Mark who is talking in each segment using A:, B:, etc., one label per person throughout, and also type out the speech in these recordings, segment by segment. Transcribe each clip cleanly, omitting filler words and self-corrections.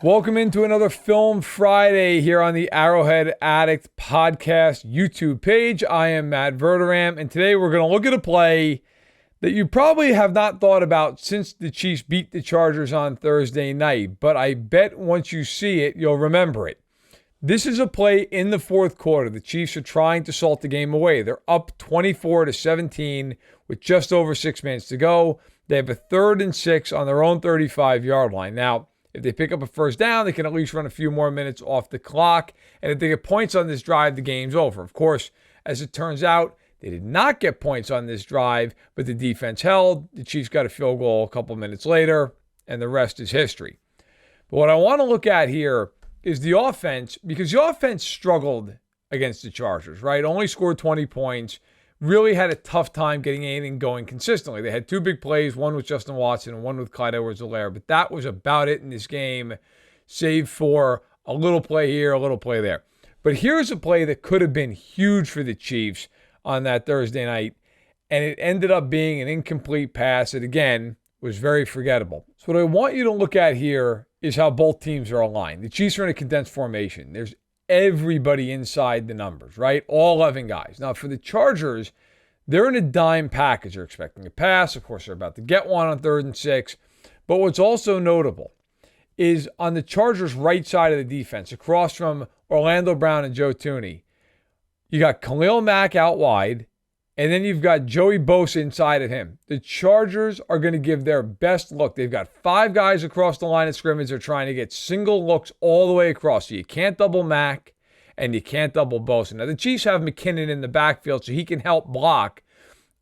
A: Welcome into another Film Friday here on the Arrowhead Addict podcast YouTube page. I am Matt Verderam, and today we're going to look at a play that you probably have not thought about since the Chiefs beat the Chargers on Thursday night, but I bet once you see it, you'll remember it. This is a play in the fourth quarter. The Chiefs are trying to salt the game away. They're up 24-17 with just over 6 minutes to go. They have a 3rd and 6 on their own 35-yard line. Now, if they pick up a first down, they can at least run a few more minutes off the clock. And if they get points on this drive, the game's over. Of course, as it turns out, they did not get points on this drive, but the defense held. The Chiefs got a field goal a couple minutes later, and the rest is history. But what I want to look at here is the offense, because the offense struggled against the Chargers, right? Only scored 20 points. Really had a tough time getting anything going consistently. They had 2 big plays, one with Justin Watson and one with Clyde Edwards-Helaire, but that was about it in this game, save for a little play here, a little play there. But here's a play that could have been huge for the Chiefs on that Thursday night, and it ended up being an incomplete pass that, again, was very forgettable. So what I want you to look at here is how both teams are aligned. The Chiefs are in a condensed formation. There's everybody inside the numbers, right? All 11 guys. Now, for the Chargers, they're in a dime package. They're expecting a pass. Of course, they're about to get one on 3rd and 6. But what's also notable is on the Chargers' right side of the defense, across from Orlando Brown and Joe Thuney, you got Khalil Mack out wide, and then you've got Joey Bosa inside of him. The Chargers are going to give their best look. They've got 5 guys across the line of scrimmage. They're trying to get single looks all the way across. So you can't double Mack and you can't double Bosa. Now, the Chiefs have McKinnon in the backfield, so he can help block.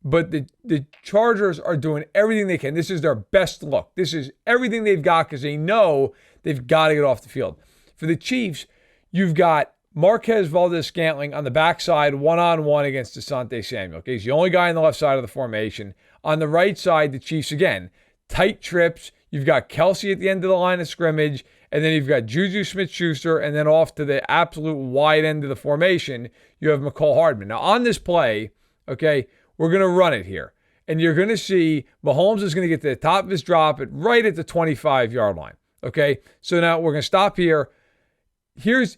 A: But the Chargers are doing everything they can. This is their best look. This is everything they've got because they know they've got to get off the field. For the Chiefs, you've got Marquez Valdes-Scantling on the backside, one-on-one against Asante Samuel. Okay, he's the only guy on the left side of the formation. On the right side, the Chiefs, again, tight trips. You've got Kelsey at the end of the line of scrimmage, and then you've got Juju Smith-Schuster, and then off to the absolute wide end of the formation, you have McCole Hardman. Now, on this play, okay, we're going to run it here. And you're going to see Mahomes is going to get to the top of his drop right at the 25-yard line. Okay, so now we're going to stop here. Here's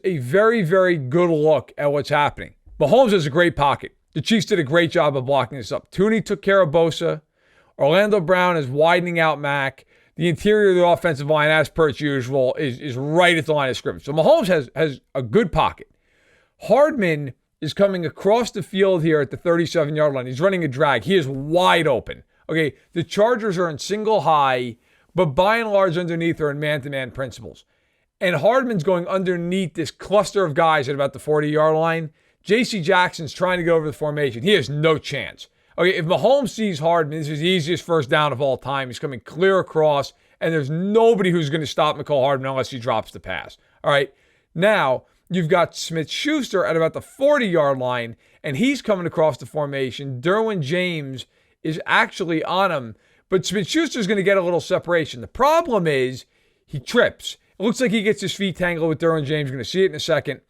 A: a very, very good look at what's happening. Mahomes has a great pocket. The Chiefs did a great job of blocking this up. Thuney took care of Bosa. Orlando Brown is widening out Mack. The interior of the offensive line, as per its usual, is right at the line of scrimmage. So Mahomes has a good pocket. Hardman is coming across the field here at the 37-yard line. He's running a drag. He is wide open. Okay, the Chargers are in single high, but by and large underneath are in man-to-man principles. And Hardman's going underneath this cluster of guys at about the 40-yard line. J.C. Jackson's trying to get over the formation. He has no chance. Okay, if Mahomes sees Hardman, this is the easiest first down of all time. He's coming clear across, and there's nobody who's going to stop McCole Hardman unless he drops the pass. All right, now you've got Smith-Schuster at about the 40-yard line, and he's coming across the formation. Derwin James is actually on him, but Smith-Schuster's going to get a little separation. The problem is he trips. It looks like he gets his feet tangled with Derwin James. You're going to see it in a second.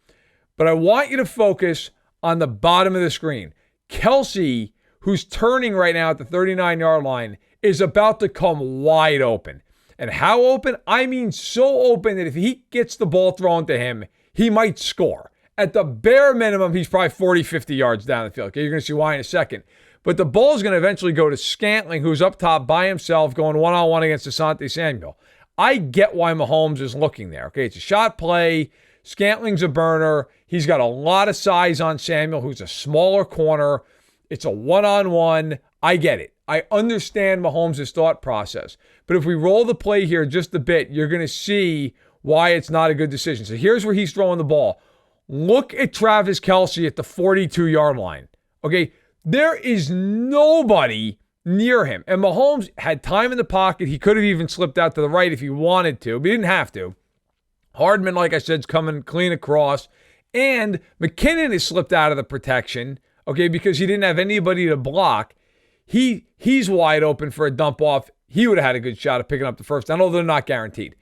A: But I want you to focus on the bottom of the screen. Kelsey, who's turning right now at the 39-yard line, is about to come wide open. And how open? I mean so open that if he gets the ball thrown to him, he might score. At the bare minimum, he's probably 40, 50 yards down the field. Okay, you're going to see why in a second. But the ball is going to eventually go to Scantling, who's up top by himself, going one-on-one against Asante Samuel. I get why Mahomes is looking there. Okay, it's a shot play. Scantling's a burner. He's got a lot of size on Samuel, who's a smaller corner. It's a one-on-one. I get it. I understand Mahomes' thought process. But if we roll the play here just a bit, you're going to see why it's not a good decision. So here's where he's throwing the ball. Look at Travis Kelsey at the 42-yard line. Okay, there is nobody near him. And Mahomes had time in the pocket. He could have even slipped out to the right if he wanted to, but he didn't have to. Hardman, like I said, is coming clean across. And McKinnon has slipped out of the protection, okay, because he didn't have anybody to block. He's wide open for a dump off. He would have had a good shot at picking up the first down, although they're not guaranteed.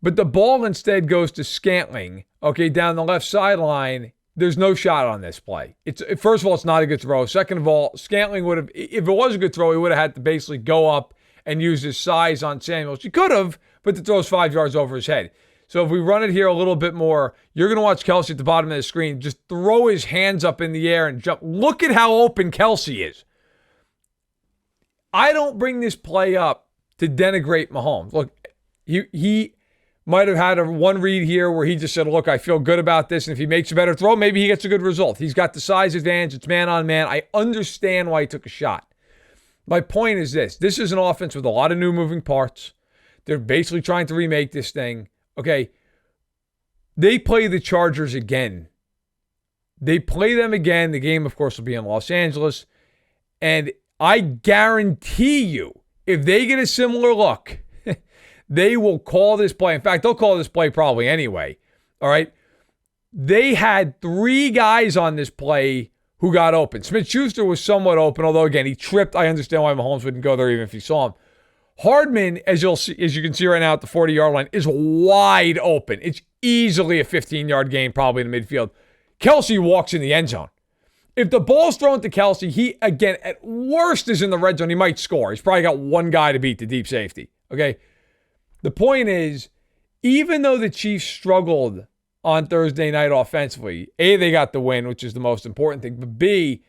A: But the ball instead goes to Scantling, okay, down the left sideline. There's no shot on this play. First of all, it's not a good throw. Second of all, Scantling would have, if it was a good throw, he would have had to basically go up and use his size on Samuels. He could have, but the throw's 5 yards over his head. So if we run it here a little bit more, you're going to watch Kelce at the bottom of the screen just throw his hands up in the air and jump. Look at how open Kelce is. I don't bring this play up to denigrate Mahomes. Look, he might have had one read here where he just said, look, I feel good about this, and if he makes a better throw, maybe he gets a good result. He's got the size advantage. It's man on man. I understand why he took a shot. My point is this. This is an offense with a lot of new moving parts. They're basically trying to remake this thing. Okay, they play the Chargers again. They play them again. The game, of course, will be in Los Angeles. And I guarantee you, if they get a similar look, they will call this play. In fact, they'll call this play probably anyway. All right? They had 3 guys on this play who got open. Smith-Schuster was somewhat open, although, again, he tripped. I understand why Mahomes wouldn't go there even if he saw him. Hardman, as you can see right now at the 40-yard line, is wide open. It's easily a 15-yard gain, probably in the midfield. Kelce walks in the end zone. If the ball's thrown to Kelce, he, again, at worst is in the red zone. He might score. He's probably got one guy to beat the deep safety. Okay? The point is, even though the Chiefs struggled on Thursday night offensively, A, they got the win, which is the most important thing, but B,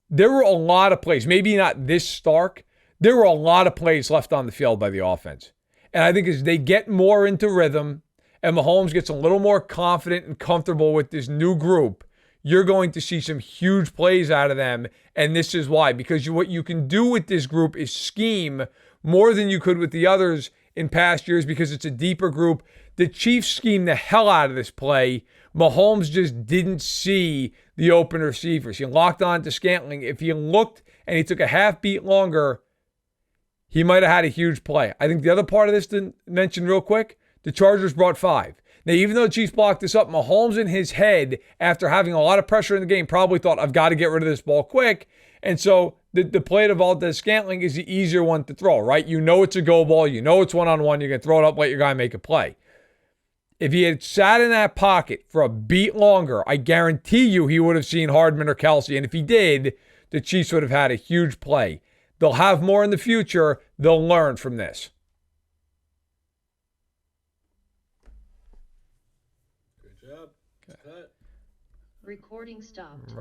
A: there were a lot of plays, maybe not this stark, there were a lot of plays left on the field by the offense. And I think as they get more into rhythm and Mahomes gets a little more confident and comfortable with this new group, you're going to see some huge plays out of them. And this is why. Because what you can do with this group is scheme more than you could with the others in past years because it's a deeper group. The Chiefs schemed the hell out of this play. Mahomes just didn't see the open receivers. He locked on to Scantling. If he looked and he took a half beat longer, he might have had a huge play. I think the other part of this to mention real quick, the Chargers brought 5. Now, even though the Chiefs blocked this up, Mahomes in his head, after having a lot of pressure in the game, probably thought, I've got to get rid of this ball quick. And so the play to Valdez-Scantling is the easier one to throw, right? You know it's a go ball. You know it's one-on-one. You're going to throw it up, let your guy make a play. If he had sat in that pocket for a beat longer, I guarantee you he would have seen Hardman or Kelce. And if he did, the Chiefs would have had a huge play. They'll have more in the future. They'll learn from this.
B: Good job.
C: Recording stopped.